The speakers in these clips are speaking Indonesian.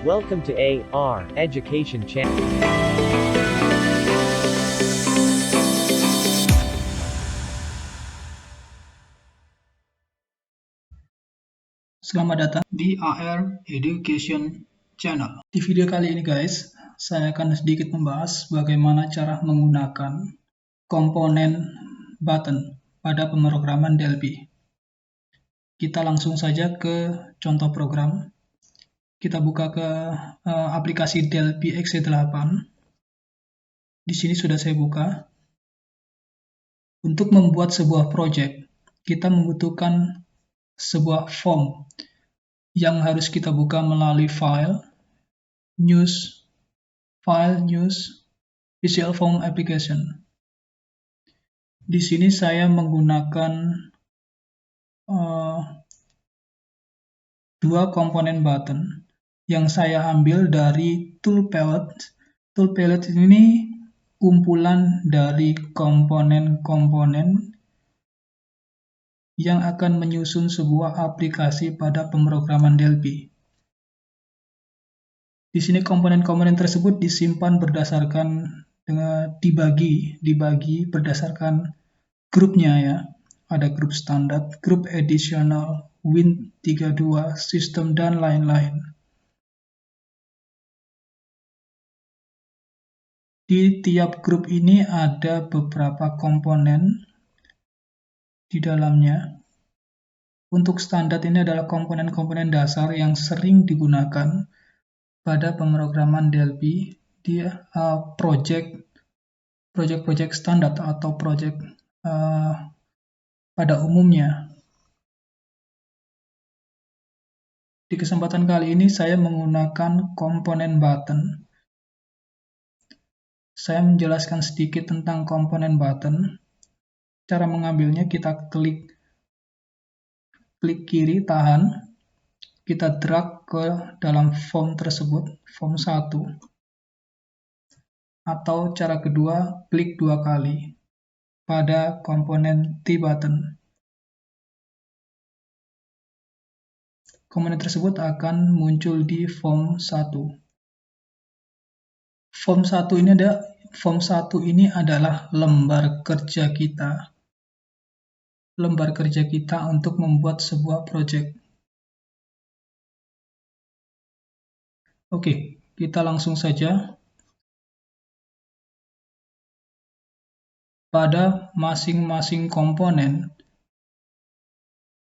Welcome to AR Education Channel. Selamat datang di AR Education Channel. Di video kali ini guys, saya akan sedikit membahas bagaimana cara menggunakan komponen button pada pemrograman Delphi. Kita langsung saja ke contoh program. Kita buka ke aplikasi Delphi XC8. Di sini sudah saya buka. Untuk membuat sebuah project, kita membutuhkan sebuah form yang harus kita buka melalui file, news, visual form application. Di sini saya menggunakan dua komponen button yang saya ambil dari tool palette. Tool palette ini kumpulan dari komponen-komponen yang akan menyusun sebuah aplikasi pada pemrograman Delphi. Di sini komponen-komponen tersebut disimpan berdasarkan dibagi berdasarkan grupnya ya. Ada grup standar, grup additional, Win32, sistem, dan lain-lain. Di tiap grup ini ada beberapa komponen di dalamnya. Untuk standar ini adalah komponen-komponen dasar yang sering digunakan pada pemrograman Delphi di project standar atau project pada umumnya. Di kesempatan kali ini saya menggunakan komponen button. Saya menjelaskan sedikit tentang komponen button. Cara mengambilnya, kita klik kiri, tahan, kita drag ke dalam form tersebut, form 1. Atau cara kedua, klik 2 kali pada komponen T-button. Komponen tersebut akan muncul di form 1. Form 1 ini adalah lembar kerja kita. Lembar kerja kita untuk membuat sebuah project. Oke, kita langsung saja. Pada masing-masing komponen,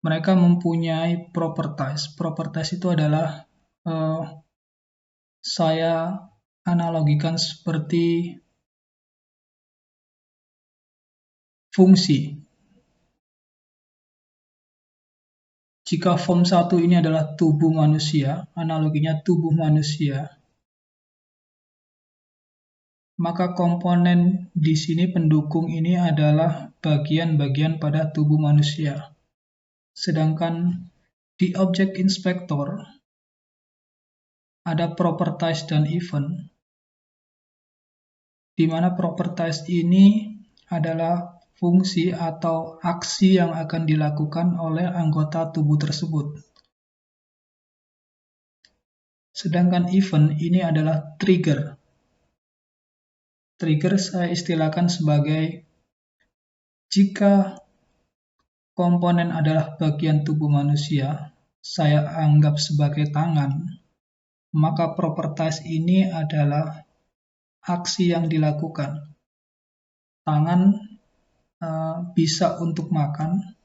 mereka mempunyai properties. Properties itu adalah saya analogikan seperti fungsi. Jika form 1 ini adalah tubuh manusia, analoginya tubuh manusia, maka komponen di sini pendukung ini adalah bagian-bagian pada tubuh manusia. Sedangkan di Object Inspector ada properties dan event, di mana properties ini adalah fungsi atau aksi yang akan dilakukan oleh anggota tubuh tersebut. Sedangkan event ini adalah trigger. Trigger saya istilahkan sebagai jika komponen adalah bagian tubuh manusia, saya anggap sebagai tangan, maka properties ini adalah aksi yang dilakukan. Tangan bisa untuk makan,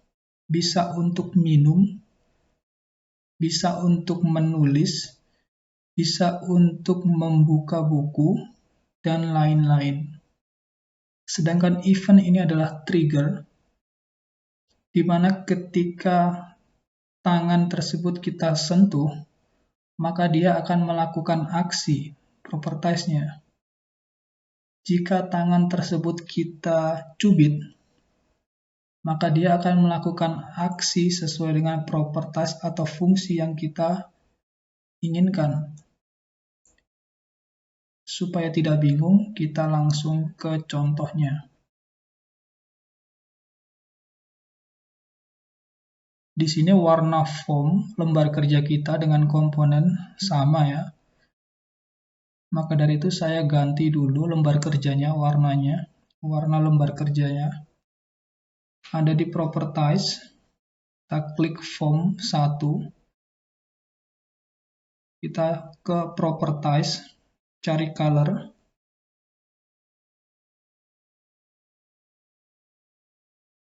bisa untuk minum, bisa untuk menulis, bisa untuk membuka buku, dan lain-lain. Sedangkan event ini adalah trigger, di mana ketika tangan tersebut kita sentuh, maka dia akan melakukan aksi, propertiesnya. Jika tangan tersebut kita cubit, maka dia akan melakukan aksi sesuai dengan properties atau fungsi yang kita inginkan. Supaya tidak bingung, kita langsung ke contohnya. Di sini warna form lembar kerja kita dengan komponen sama ya. Maka dari itu saya ganti dulu lembar kerjanya, warnanya. Warna lembar kerjanya ada di Properties. Kita klik Form 1. Kita ke Properties, cari Color.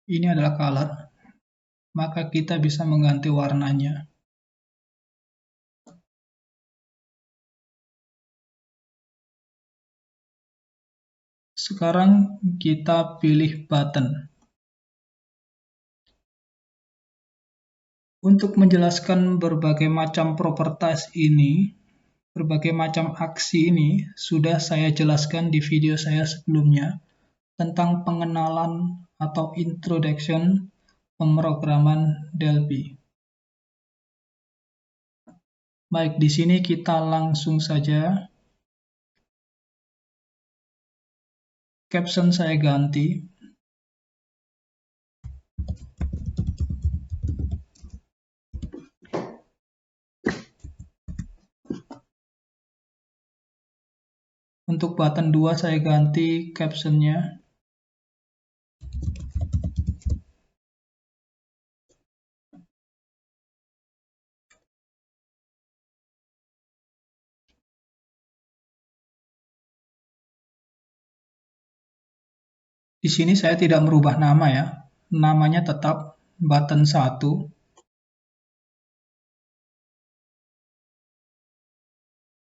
Ini adalah color. Maka kita bisa mengganti warnanya. Sekarang kita pilih button. Untuk menjelaskan berbagai macam properties ini, berbagai macam aksi ini, sudah saya jelaskan di video saya sebelumnya tentang pengenalan atau introduction pemrograman Delphi. Baik, di sini kita langsung saja. Caption saya ganti. Untuk button 2 saya ganti captionnya. Di sini saya tidak merubah nama ya. Namanya tetap button 1.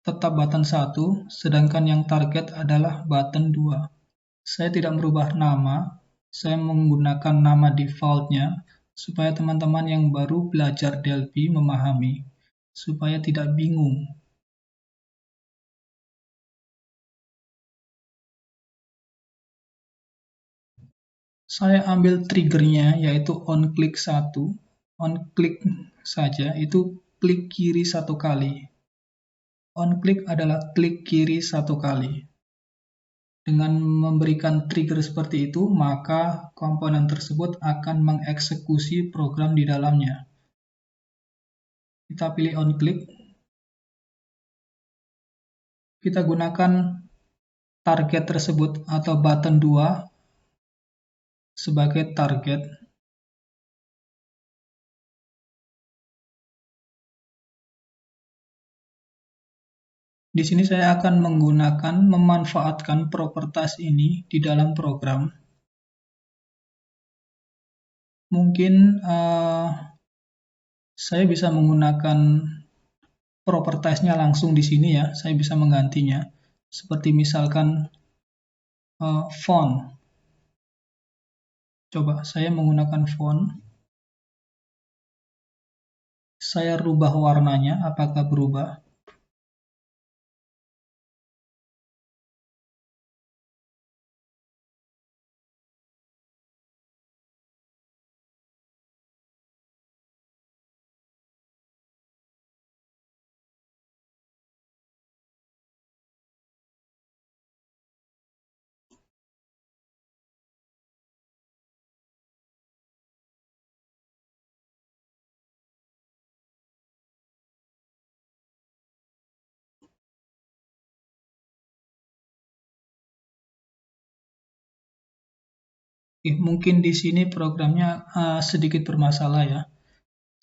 Tetap button 1, sedangkan yang target adalah button 2. Saya tidak merubah nama, saya menggunakan nama defaultnya supaya teman-teman yang baru belajar Delphi memahami, supaya tidak bingung. Saya ambil triggernya yaitu on-click 1. On-click saja, itu klik kiri 1 kali. On-click adalah klik kiri 1 kali. Dengan memberikan trigger seperti itu, maka komponen tersebut akan mengeksekusi program di dalamnya. Kita pilih on-click. Kita gunakan target tersebut atau button 2 sebagai target. Di sini saya akan memanfaatkan properties ini di dalam program. Mungkin saya bisa menggunakan propertiesnya langsung di sini ya. Saya bisa menggantinya. Seperti misalkan font. Coba saya menggunakan font. Saya rubah warnanya, apakah berubah? Mungkin di sini programnya sedikit bermasalah ya.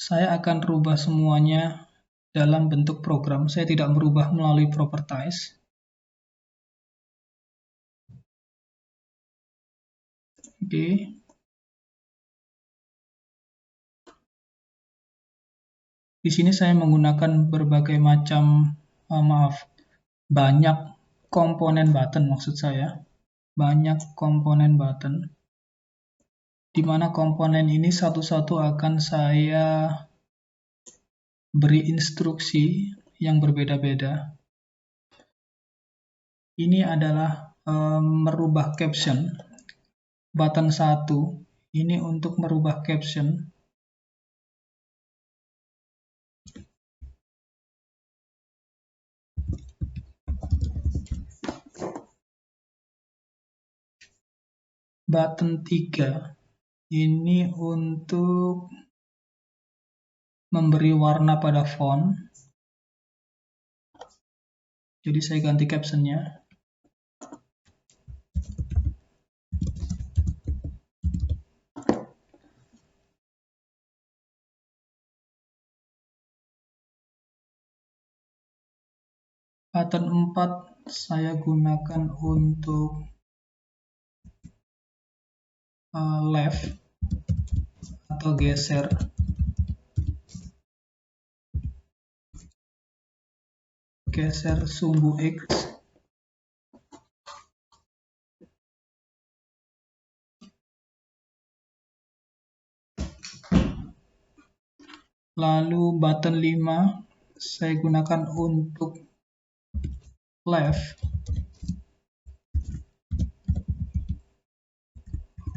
Saya akan rubah semuanya dalam bentuk program. Saya tidak merubah melalui properties. Oke. Di sini saya menggunakan berbagai macam, banyak komponen button maksud saya. Banyak komponen button. Di mana komponen ini satu-satu akan saya beri instruksi yang berbeda-beda. Ini adalah merubah caption. Button 1 ini untuk merubah caption. Button 3 ini untuk memberi warna pada font. Jadi saya ganti captionnya. Button 4 saya gunakan untuk left atau geser. Geser sumbu X. Lalu button 5 saya gunakan untuk left.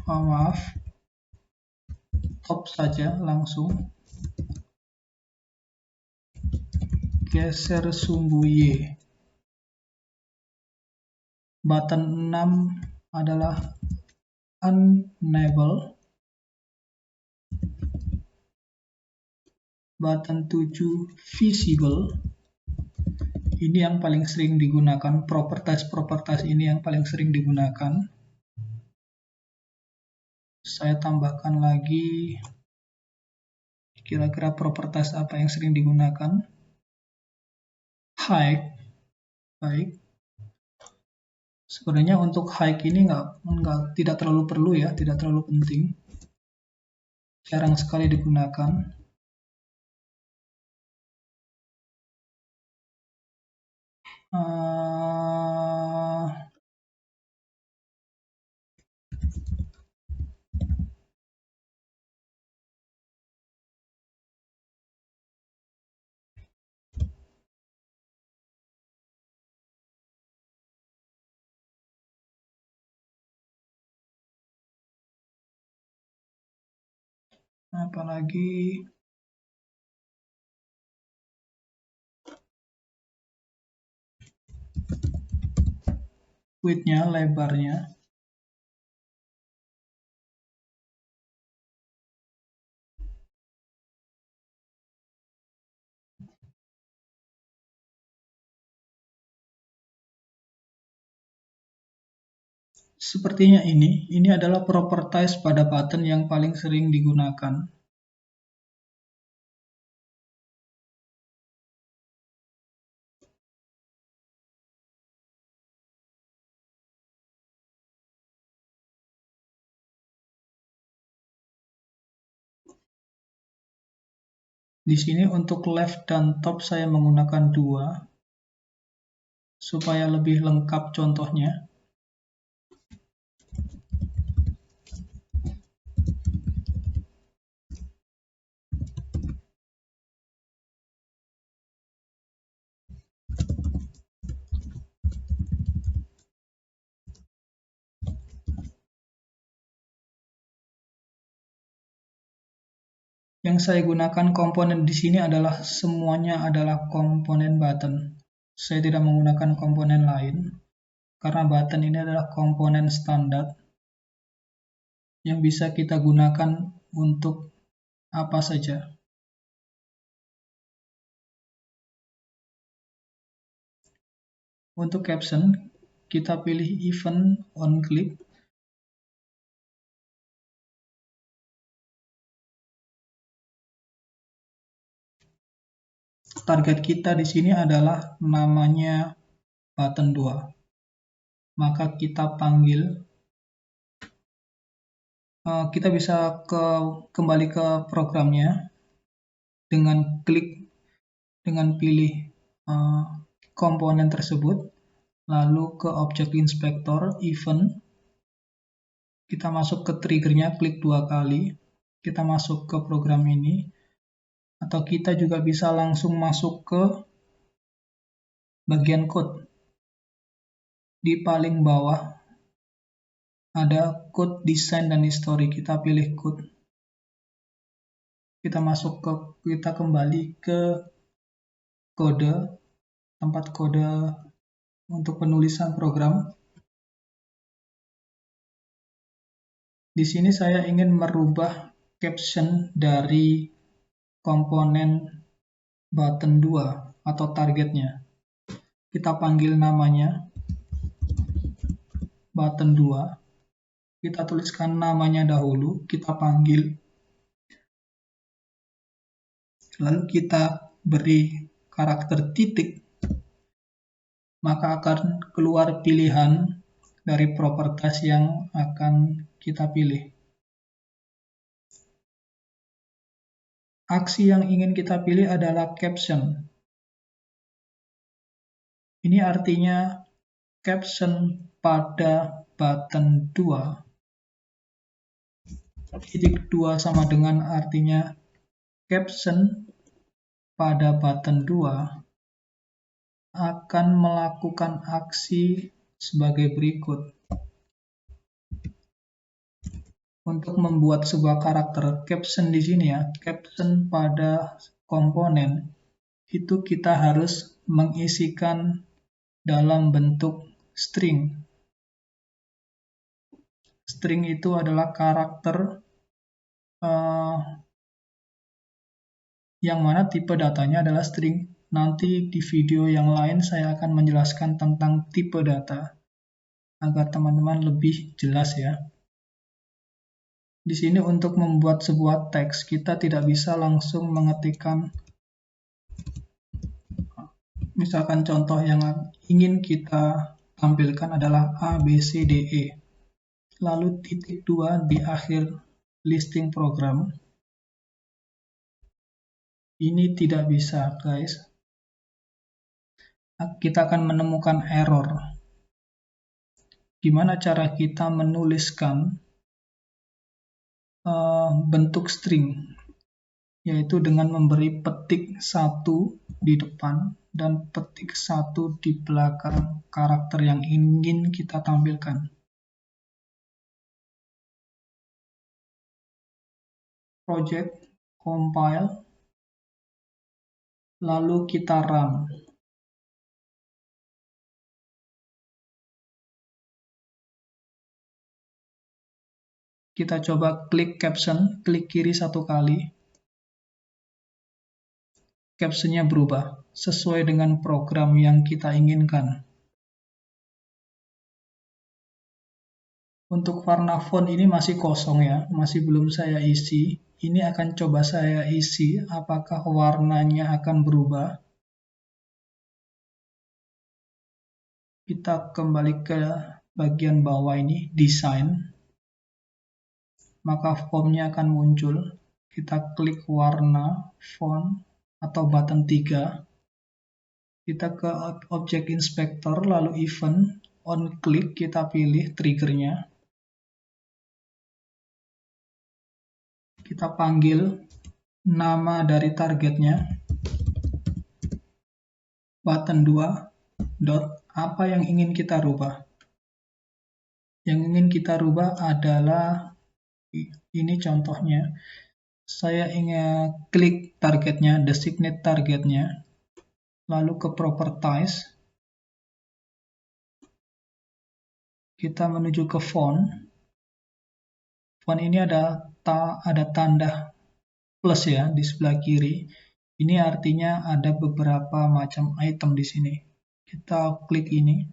Maaf, top saja langsung. Geser sumbu Y. Button 6 adalah unenable. Button 7 visible. Ini yang paling sering digunakan, properties ini yang paling sering digunakan. Saya tambahkan lagi kira-kira properties apa yang sering digunakan. Height, baik. Sebenarnya untuk height ini tidak terlalu perlu ya, tidak terlalu penting. Jarang sekali digunakan. Apalagi width-nya, lebarnya. Sepertinya ini adalah properties pada button yang paling sering digunakan. Di sini untuk left dan top saya menggunakan 2 supaya lebih lengkap contohnya. Yang saya gunakan komponen di sini adalah semuanya adalah komponen button. Saya tidak menggunakan komponen lain karena button ini adalah komponen standar yang bisa kita gunakan untuk apa saja. Untuk caption, kita pilih event on click. Target kita di sini adalah namanya button 2. Maka kita panggil, kita bisa kembali ke programnya dengan pilih komponen tersebut, lalu ke object inspector, event, kita masuk ke triggernya, klik 2 kali, kita masuk ke program ini, atau kita juga bisa langsung masuk ke bagian code. Di paling bawah ada code, design, dan history. Kita pilih code. Kita kembali ke kode, tempat kode untuk penulisan program. Di sini saya ingin merubah caption dari komponen button 2 atau targetnya. kita panggil namanya button 2. Kita tuliskan namanya dahulu, kita panggil. Lalu kita beri karakter titik, maka akan keluar pilihan dari properties yang akan kita pilih. Aksi yang ingin kita pilih adalah caption. Ini artinya caption pada button 2. Titik 2 sama dengan artinya caption pada button 2 akan melakukan aksi sebagai berikut. Untuk membuat sebuah karakter caption di sini ya, caption pada komponen, itu kita harus mengisikan dalam bentuk string. String itu adalah karakter yang mana tipe datanya adalah string. Nanti di video yang lain saya akan menjelaskan tentang tipe data agar teman-teman lebih jelas ya. Di sini untuk membuat sebuah teks, kita tidak bisa langsung mengetikkan, misalkan contoh yang ingin kita tampilkan adalah A, B, C, D, E. Lalu titik 2 di akhir listing program. Ini tidak bisa, guys. Kita akan menemukan error. Gimana cara kita menuliskan bentuk string, yaitu dengan memberi petik 1 di depan dan petik 1 di belakang karakter yang ingin kita tampilkan. Project, compile, lalu kita run. Kita coba klik caption, klik kiri 1 kali. Captionnya berubah sesuai dengan program yang kita inginkan. Untuk warna font ini masih kosong ya, masih belum saya isi. Ini akan coba saya isi, apakah warnanya akan berubah. Kita kembali ke bagian bawah ini, design. Maka fontnya akan muncul. Kita klik warna, font, atau button 3. Kita ke object inspector, lalu event, on click, kita pilih triggernya. Kita panggil nama dari targetnya, button 2, dot, apa yang ingin kita rubah. Yang ingin kita rubah adalah, ini contohnya, saya ingin klik targetnya, designate targetnya, lalu ke properties, kita menuju ke font. Font ini ada tanda plus ya di sebelah kiri. Ini artinya ada beberapa macam item di sini. Kita klik ini.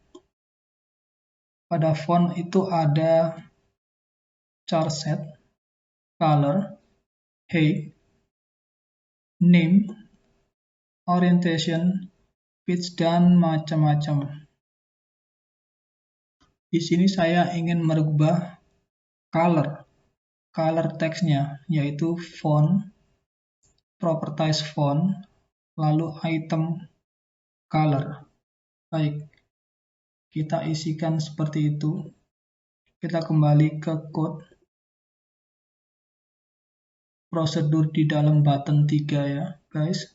Pada font itu ada char set, color, height, name, orientation, pitch, dan macam-macam. Di sini saya ingin merubah color teksnya, yaitu font, properties font, lalu item color. Baik, kita isikan seperti itu. Kita kembali ke code. Prosedur di dalam button 3 ya, guys.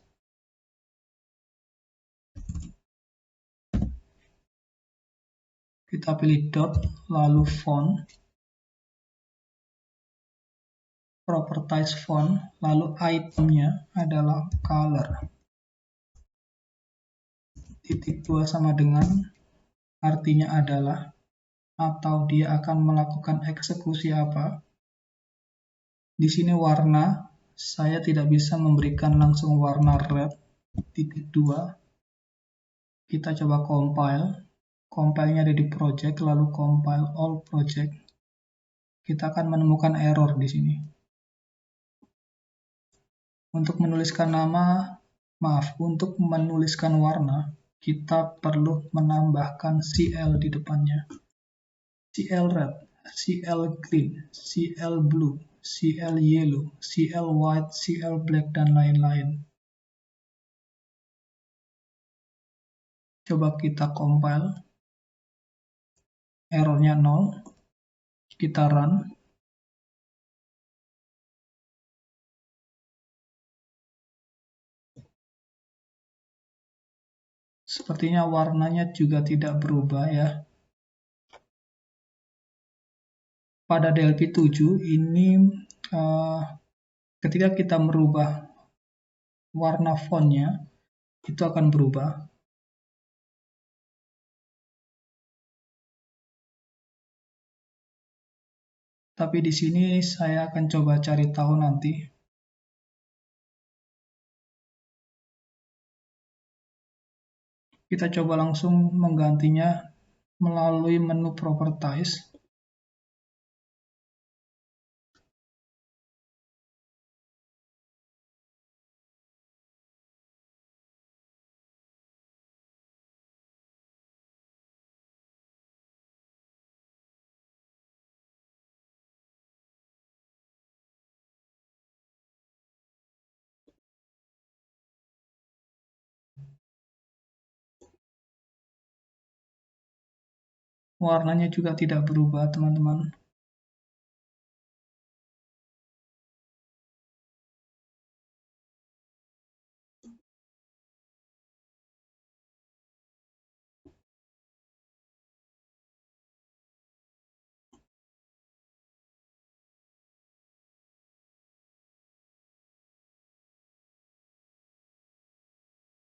Kita pilih dot, lalu font, properties font, lalu itemnya adalah color. Titik 2 sama dengan artinya adalah, atau dia akan melakukan eksekusi apa. Di sini warna, saya tidak bisa memberikan langsung warna red, titik 2. Kita coba compile. Compile-nya ada di project, lalu compile all project. Kita akan menemukan error di sini. Untuk menuliskan untuk menuliskan warna, kita perlu menambahkan CL di depannya. CL red, CL green, CL blue, CL yellow, CL white, CL black, dan lain-lain. Coba kita compile. Errornya 0. Kita run. Sepertinya warnanya juga tidak berubah ya. Pada DLP 7 ini ketika kita merubah warna fontnya, itu akan berubah. Tapi di sini saya akan coba cari tahu nanti. Kita coba langsung menggantinya melalui menu Properties. Warnanya juga tidak berubah, teman-teman.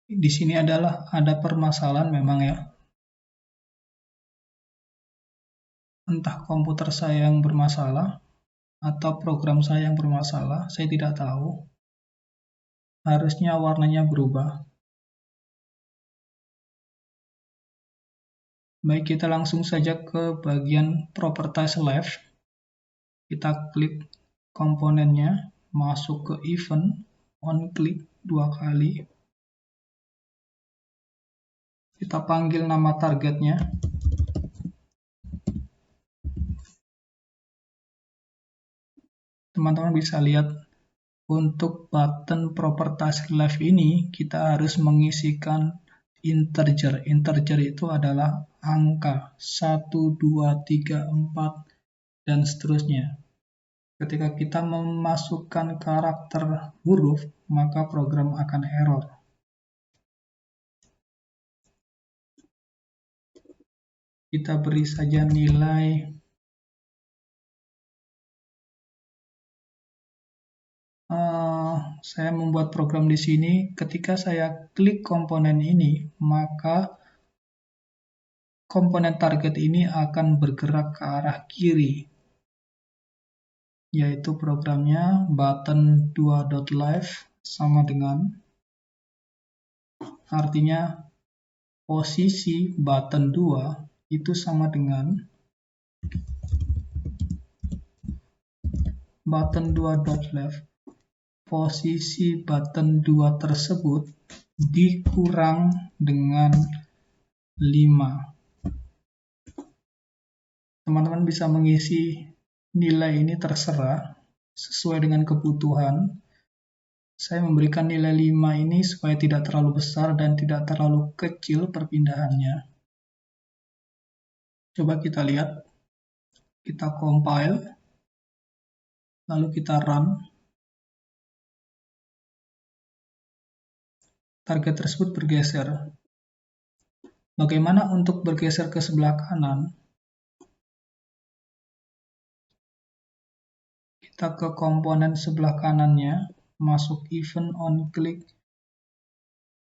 Di sini ada permasalahan memang ya. Entah komputer saya yang bermasalah atau program saya yang bermasalah, saya tidak tahu. Harusnya warnanya berubah. Baik, kita langsung saja ke bagian Properties Left. Kita klik komponennya, masuk ke Event, on click 2 kali. Kita panggil nama targetnya. Teman-teman bisa lihat, untuk button Properties Left ini, kita harus mengisikan integer. Integer itu adalah angka 1, 2, 3, 4, dan seterusnya. Ketika kita memasukkan karakter huruf, maka program akan error. Kita beri saja nilai saya membuat program di sini. Ketika saya klik komponen ini, maka komponen target ini akan bergerak ke arah kiri, yaitu programnya button 2.left sama dengan, artinya posisi button 2 itu sama dengan button 2.left, posisi button 2 tersebut dikurang dengan 5. Teman-teman bisa mengisi nilai ini terserah sesuai dengan kebutuhan. Saya memberikan nilai 5 ini supaya tidak terlalu besar dan tidak terlalu kecil perpindahannya. Coba kita lihat. Kita compile. Lalu kita run. Target tersebut bergeser. Bagaimana untuk bergeser ke sebelah kanan? Kita ke komponen sebelah kanannya, masuk event, on click.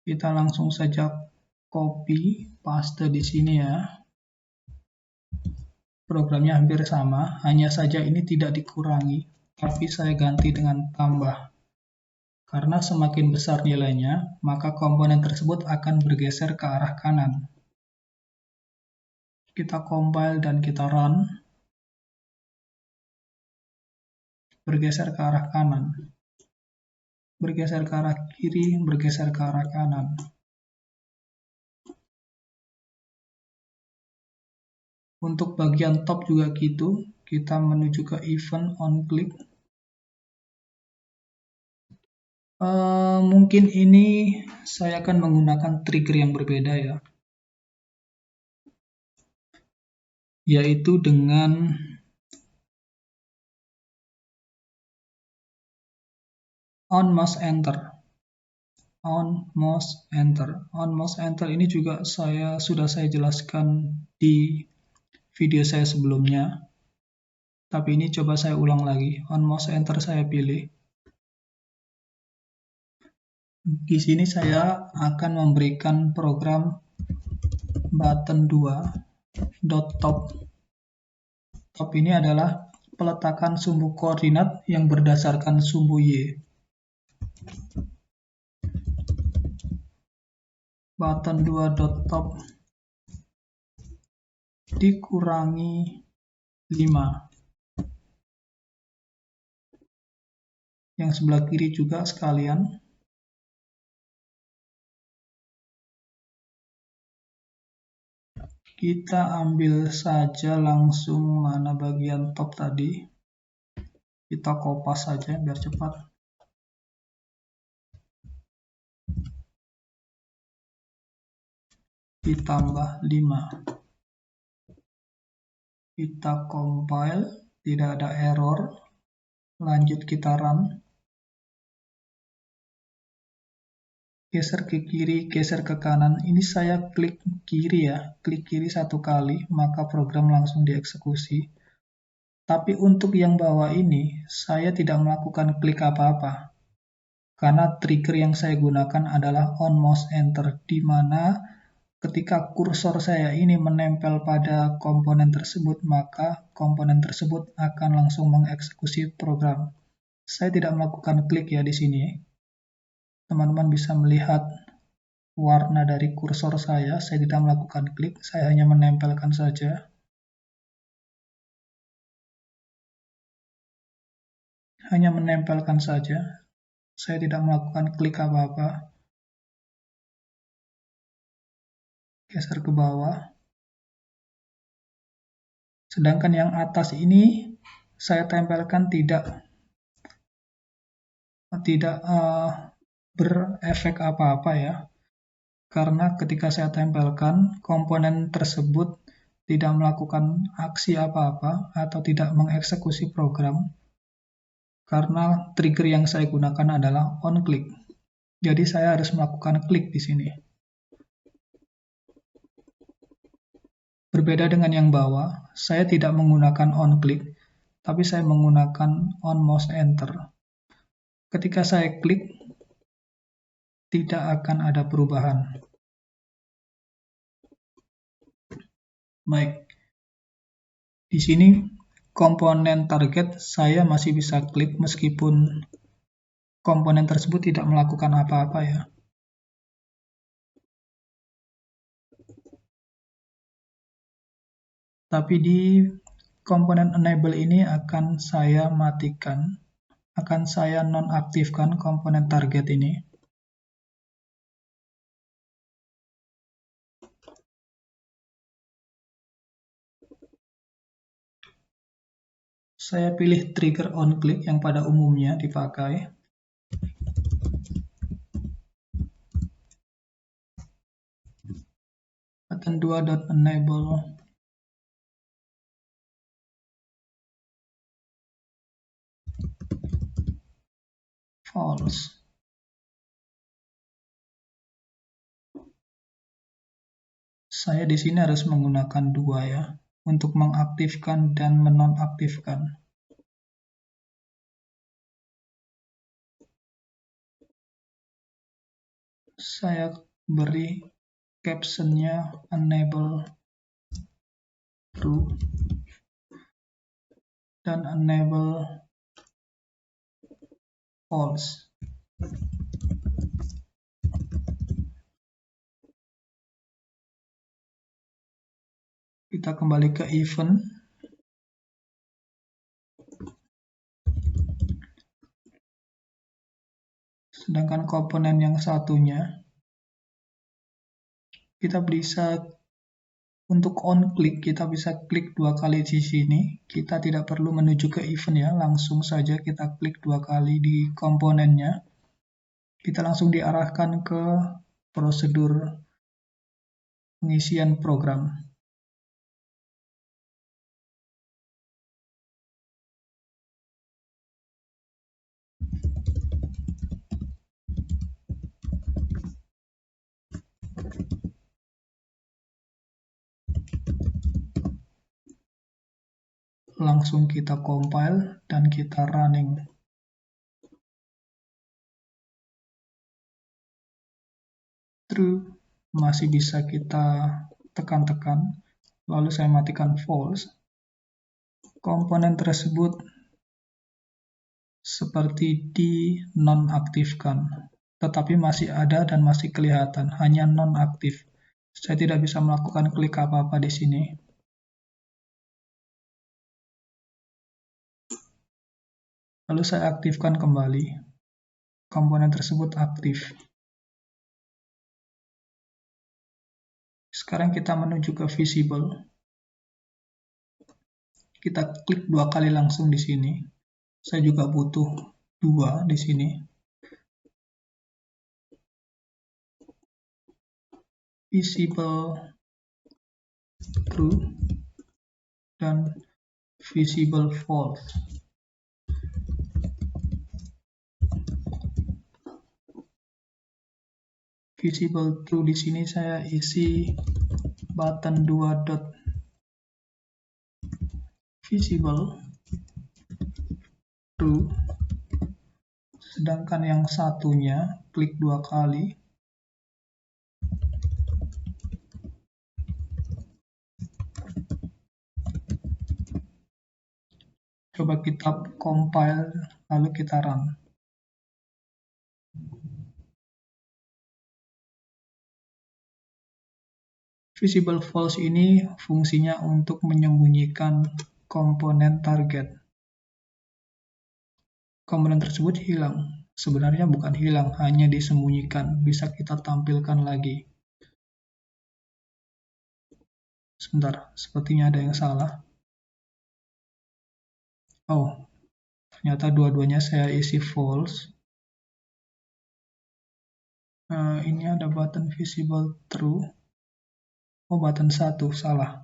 Kita langsung saja copy, paste di sini ya. Programnya hampir sama, hanya saja ini tidak dikurangi, tapi saya ganti dengan tambah. Karena semakin besar nilainya, maka komponen tersebut akan bergeser ke arah kanan. Kita compile dan kita run. Bergeser ke arah kanan. Bergeser ke arah kiri, bergeser ke arah kanan. Untuk bagian top juga gitu, kita menuju ke event on click. Mungkin ini saya akan menggunakan trigger yang berbeda ya, yaitu dengan on mouse enter. On mouse enter. On mouse enter ini juga sudah saya jelaskan di video saya sebelumnya. Tapi ini coba saya ulang lagi. On mouse enter saya pilih. Di sini saya akan memberikan program button 2 .top. Top ini adalah peletakan sumbu koordinat yang berdasarkan sumbu Y. Button 2 .top dikurangi 5. Yang sebelah kiri juga sekalian. Kita ambil saja langsung mana bagian top tadi. Kita kopas saja biar cepat. Ditambah 5. Kita compile, tidak ada error. Lanjut kita run. Geser ke kiri, geser ke kanan. Ini saya klik kiri ya, klik kiri 1 kali, maka program langsung dieksekusi. Tapi untuk yang bawah ini, saya tidak melakukan klik apa-apa. Karena trigger yang saya gunakan adalah on mouse enter, di mana ketika kursor saya ini menempel pada komponen tersebut, maka komponen tersebut akan langsung mengeksekusi program. Saya tidak melakukan klik ya di sini. Teman-teman bisa melihat warna dari kursor saya tidak melakukan klik, saya hanya menempelkan saja. Hanya menempelkan saja, saya tidak melakukan klik apa-apa. Geser ke bawah. Sedangkan yang atas ini, saya tempelkan tidak berefek apa-apa ya. Karena ketika saya tempelkan, komponen tersebut tidak melakukan aksi apa-apa atau tidak mengeksekusi program. Karena trigger yang saya gunakan adalah on click. Jadi saya harus melakukan klik di sini. Berbeda dengan yang bawah, saya tidak menggunakan on click, tapi saya menggunakan on mouse enter. Ketika saya klik, tidak akan ada perubahan. Baik. Di sini komponen target saya masih bisa klik meskipun komponen tersebut tidak melakukan apa-apa ya. Tapi di komponen enable ini akan saya matikan, akan saya nonaktifkan komponen target ini. Saya pilih trigger on click yang pada umumnya dipakai. Button 2.enable false. Saya di sini harus menggunakan 2 ya, untuk mengaktifkan dan menonaktifkan. Saya beri captionnya enable true dan enable false. Kita kembali ke event. Sedangkan komponen yang satunya, kita bisa untuk on click, kita bisa klik 2 kali di sini. Kita tidak perlu menuju ke event ya, langsung saja kita klik 2 kali di komponennya. Kita langsung diarahkan ke prosedur pengisian program. Langsung kita compile dan kita running. True, masih bisa kita tekan-tekan, lalu saya matikan false. Komponen tersebut seperti di nonaktifkan, tetapi masih ada dan masih kelihatan, hanya nonaktif. Saya tidak bisa melakukan klik apa-apa di sini. Lalu saya aktifkan kembali. Komponen tersebut aktif. Sekarang kita menuju ke visible. Kita klik 2 kali langsung di sini. Saya juga butuh 2 di sini. Visible true dan visible false. Visible true di sini saya isi button 2 dot visible true, sedangkan yang satunya klik 2 kali. Coba kita compile lalu kita run. Visible false ini fungsinya untuk menyembunyikan komponen target. Komponen tersebut hilang. Sebenarnya bukan hilang, hanya disembunyikan. Bisa kita tampilkan lagi. Sebentar, sepertinya ada yang salah. Oh, ternyata dua-duanya saya isi false. Ini ada button visible true. Oh, button 1, salah.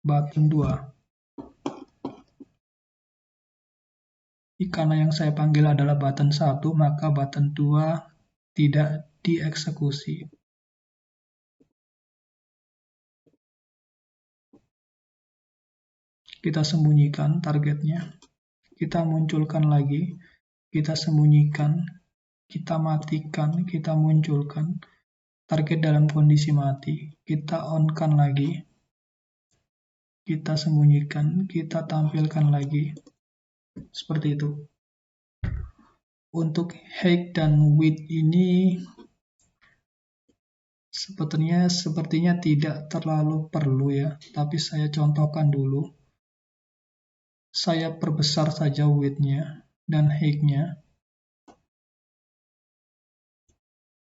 Button 2. Karena yang saya panggil adalah button 1, maka button 2 tidak dieksekusi. Kita sembunyikan targetnya. Kita munculkan lagi. Kita sembunyikan. Kita matikan. Kita munculkan. Target dalam kondisi mati. Kita on-kan lagi. Kita sembunyikan. Kita tampilkan lagi. Seperti itu. Untuk height dan width ini sepertinya tidak terlalu perlu ya, tapi saya contohkan dulu. Saya perbesar saja width-nya dan height-nya.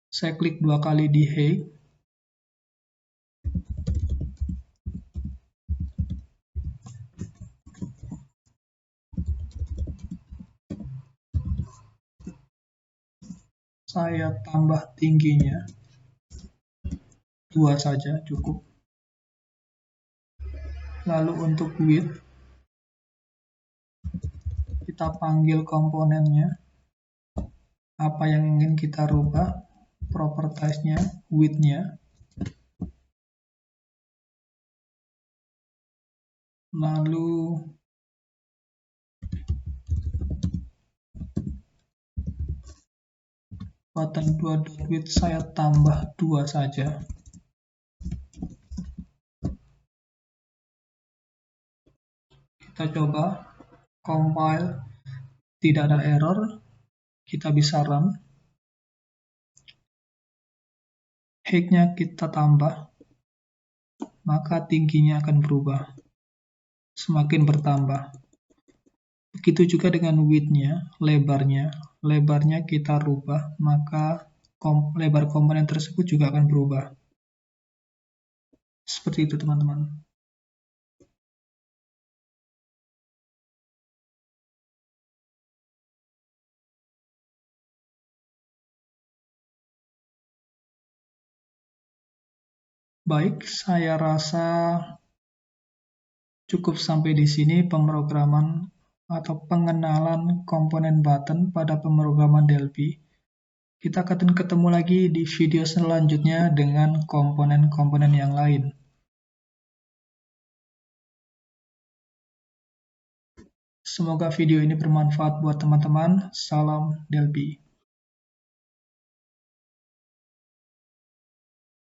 Saya klik 2 kali di height. Saya tambah tingginya. 2 saja cukup. Lalu untuk width, kita panggil komponennya. Apa yang ingin kita rubah, propertiesnya, width-nya. Lalu button 2.width saya tambah 2 saja. Kita coba compile, tidak ada error, kita bisa run. height-nya kita tambah, maka tingginya akan berubah, semakin bertambah. Begitu juga dengan width-nya, lebarnya. Lebarnya kita rubah, maka lebar komponen tersebut juga akan berubah. Seperti itu teman-teman. Baik, saya rasa cukup sampai di sini pemrograman atau pengenalan komponen button pada pemrograman Delphi. Kita akan ketemu lagi di video selanjutnya dengan komponen-komponen yang lain. Semoga video ini bermanfaat buat teman-teman. Salam Delphi.